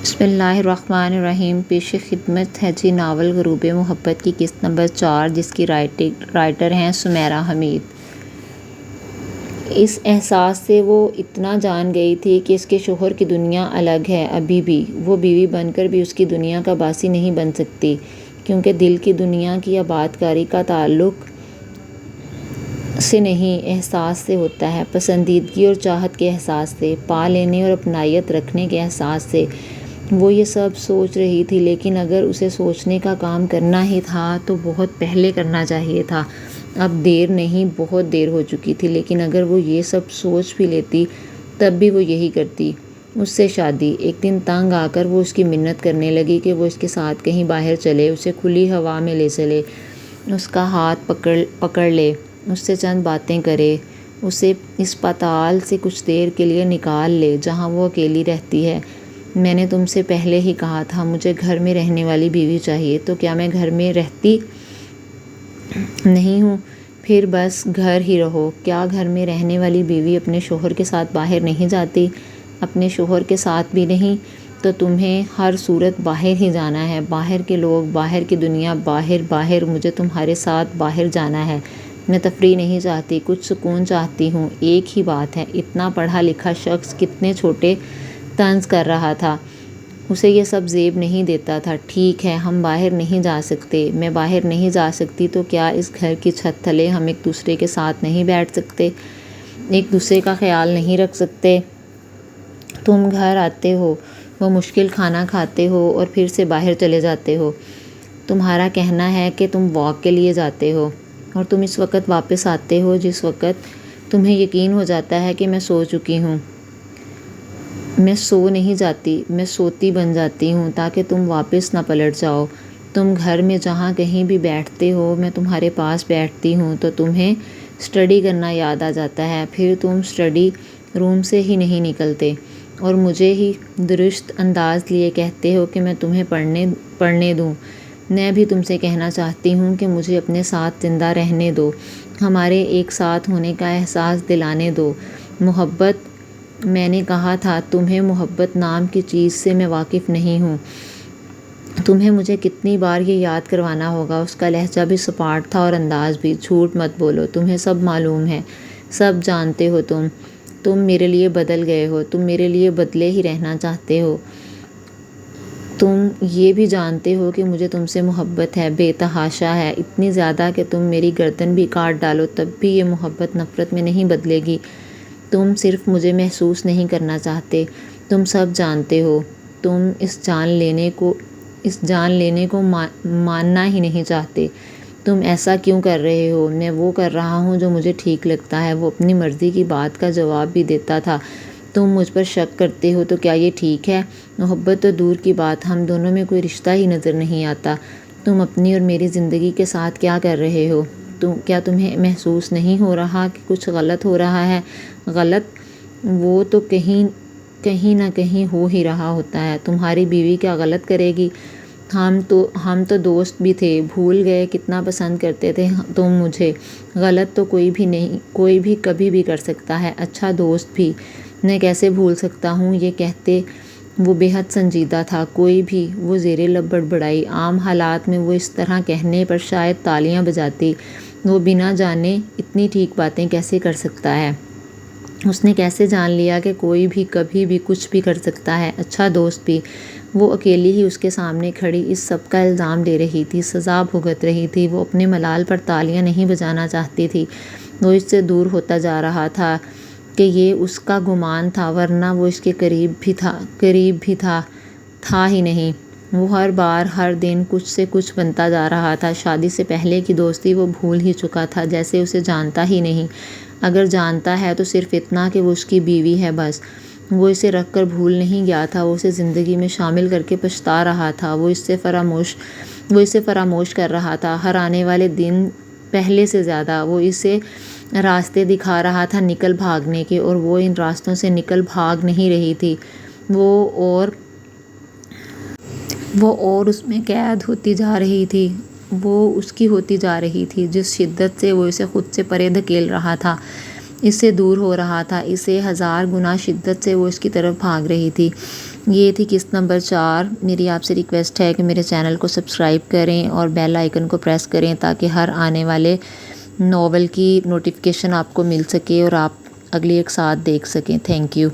بسم اللہ الرحمن الرحیم۔ پیش خدمت ہے جی ناول غروب محبت کی قسط نمبر 4، جس کی رائٹر ہیں سمیرہ حمید۔ اس احساس سے وہ اتنا جان گئی تھی کہ اس کے شوہر کی دنیا الگ ہے۔ ابھی بھی وہ بیوی بن کر بھی اس کی دنیا کا باسی نہیں بن سکتی، کیونکہ دل کی دنیا کی آباد کاری کا تعلق سے نہیں، احساس سے ہوتا ہے، پسندیدگی اور چاہت کے احساس سے، پا لینے اور اپنائیت رکھنے کے احساس سے۔ وہ یہ سب سوچ رہی تھی، لیکن اگر اسے سوچنے کا کام کرنا ہی تھا تو بہت پہلے کرنا چاہیے تھا۔ اب دیر نہیں، بہت دیر ہو چکی تھی، لیکن اگر وہ یہ سب سوچ بھی لیتی تب بھی وہ یہی کرتی، اس سے شادی۔ ایک دن تنگ آ کر وہ اس کی منت کرنے لگی کہ وہ اس کے ساتھ کہیں باہر چلے، اسے کھلی ہوا میں لے چلے، اس کا ہاتھ پکڑ لے، اس سے چند باتیں کرے، اسے اس پتال سے کچھ دیر کے لیے نکال لے جہاں وہ اکیلی رہتی ہے۔ میں نے تم سے پہلے ہی کہا تھا مجھے گھر میں رہنے والی بیوی چاہیے، تو کیا میں گھر میں رہتی نہیں ہوں؟ پھر بس گھر ہی رہو۔ کیا گھر میں رہنے والی بیوی اپنے شوہر کے ساتھ باہر نہیں جاتی؟ اپنے شوہر کے ساتھ بھی نہیں، تو تمہیں ہر صورت باہر ہی جانا ہے، باہر کے لوگ، باہر کی دنیا، باہر مجھے تمہارے ساتھ باہر جانا ہے۔ میں تفریح نہیں چاہتی، کچھ سکون چاہتی ہوں۔ ایک ہی بات ہے، اتنا پڑھا لکھا شخص کتنے چھوٹے طنز کر رہا تھا، اسے یہ سب زیب نہیں دیتا تھا۔ ٹھیک ہے، ہم باہر نہیں جا سکتے، میں باہر نہیں جا سکتی، تو کیا اس گھر کی چھت تلے ہم ایک دوسرے کے ساتھ نہیں بیٹھ سکتے، ایک دوسرے کا خیال نہیں رکھ سکتے؟ تم گھر آتے ہو، وہ مشکل کھانا کھاتے ہو اور پھر سے باہر چلے جاتے ہو۔ تمہارا کہنا ہے کہ تم واک کے لیے جاتے ہو، اور تم اس وقت واپس آتے ہو جس وقت تمہیں یقین ہو جاتا ہے کہ میں سو چکی ہوں۔ میں سو نہیں جاتی، میں سوتی بن جاتی ہوں تاکہ تم واپس نہ پلٹ جاؤ۔ تم گھر میں جہاں کہیں بھی بیٹھتے ہو، میں تمہارے پاس بیٹھتی ہوں تو تمہیں اسٹڈی کرنا یاد آ جاتا ہے، پھر تم اسٹڈی روم سے ہی نہیں نکلتے، اور مجھے ہی درست انداز لیے کہتے ہو کہ میں تمہیں پڑھنے دوں۔ میں بھی تم سے کہنا چاہتی ہوں کہ مجھے اپنے ساتھ زندہ رہنے دو، ہمارے ایک ساتھ ہونے کا احساس دلانے دو۔ محبت، میں نے کہا تھا تمہیں محبت نام کی چیز سے میں واقف نہیں ہوں۔ تمہیں مجھے کتنی بار یہ یاد کروانا ہوگا؟ اس کا لہجہ بھی سپاٹ تھا اور انداز بھی۔ جھوٹ مت بولو، تمہیں سب معلوم ہے، سب جانتے ہو۔ تم میرے لیے بدل گئے ہو، تم میرے لیے بدلے ہی رہنا چاہتے ہو۔ تم یہ بھی جانتے ہو کہ مجھے تم سے محبت ہے، بے تحاشا ہے، اتنی زیادہ کہ تم میری گردن بھی کاٹ ڈالو تب بھی یہ محبت نفرت میں نہیں بدلے گی۔ تم صرف مجھے محسوس نہیں کرنا چاہتے، تم سب جانتے ہو۔ تم اس جان لینے کو ماننا ہی نہیں چاہتے۔ تم ایسا کیوں کر رہے ہو؟ میں وہ کر رہا ہوں جو مجھے ٹھیک لگتا ہے۔ وہ اپنی مرضی کی بات کا جواب بھی دیتا تھا۔ تم مجھ پر شک کرتے ہو تو کیا یہ ٹھیک ہے؟ محبت تو دور کی بات، ہم دونوں میں کوئی رشتہ ہی نظر نہیں آتا۔ تم اپنی اور میری زندگی کے ساتھ کیا کر رہے ہو؟ کیا تمہیں محسوس نہیں ہو رہا کہ کچھ غلط ہو رہا ہے؟ غلط؟ وہ تو کہیں نہ کہیں ہو ہی رہا ہوتا ہے۔ تمہاری بیوی کیا غلط کرے گی؟ ہم تو دوست بھی تھے، بھول گئے کتنا پسند کرتے تھے تم مجھے؟ غلط تو کوئی بھی کبھی بھی کر سکتا ہے، اچھا دوست بھی۔ میں کیسے بھول سکتا ہوں؟ یہ کہتے وہ بے حد سنجیدہ تھا۔ کوئی بھی، وہ زیر لب بڑبڑائی۔ عام حالات میں وہ اس طرح کہنے پر شاید تالیاں بجاتی۔ وہ بنا جانے اتنی ٹھیک باتیں کیسے کر سکتا ہے؟ اس نے کیسے جان لیا کہ کوئی بھی کبھی بھی کچھ بھی کر سکتا ہے، اچھا دوست بھی؟ وہ اکیلی ہی اس کے سامنے کھڑی اس سب کا الزام لے رہی تھی، سزا بھگت رہی تھی۔ وہ اپنے ملال پر تالیاں نہیں بجانا چاہتی تھی۔ وہ اس سے دور ہوتا جا رہا تھا کہ یہ اس کا گمان تھا، ورنہ وہ اس کے قریب بھی تھا ہی نہیں۔ وہ ہر بار، ہر دن کچھ سے کچھ بنتا جا رہا تھا۔ شادی سے پہلے کی دوستی وہ بھول ہی چکا تھا، جیسے اسے جانتا ہی نہیں۔ اگر جانتا ہے تو صرف اتنا کہ وہ اس کی بیوی ہے، بس۔ وہ اسے رکھ کر بھول نہیں گیا تھا، وہ اسے زندگی میں شامل کر کے پچھتا رہا تھا۔ وہ اسے فراموش کر رہا تھا، ہر آنے والے دن پہلے سے زیادہ۔ وہ اسے راستے دکھا رہا تھا نکل بھاگنے کے، اور وہ ان راستوں سے نکل بھاگ نہیں رہی تھی۔ وہ اور اس میں قید ہوتی جا رہی تھی، وہ اس کی ہوتی جا رہی تھی۔ جس شدت سے وہ اسے خود سے پرے دھکیل رہا تھا، اس سے دور ہو رہا تھا، اس سے 1000 گنا شدت سے وہ اس کی طرف بھاگ رہی تھی۔ یہ تھی قسط نمبر 4۔ میری آپ سے ریکویسٹ ہے کہ میرے چینل کو سبسکرائب کریں اور بیل آئیکن کو پریس کریں تاکہ ہر آنے والے ناول کی نوٹیفیکیشن آپ کو مل سکے اور آپ اگلی ایک ساتھ دیکھ سکیں۔ Thank you.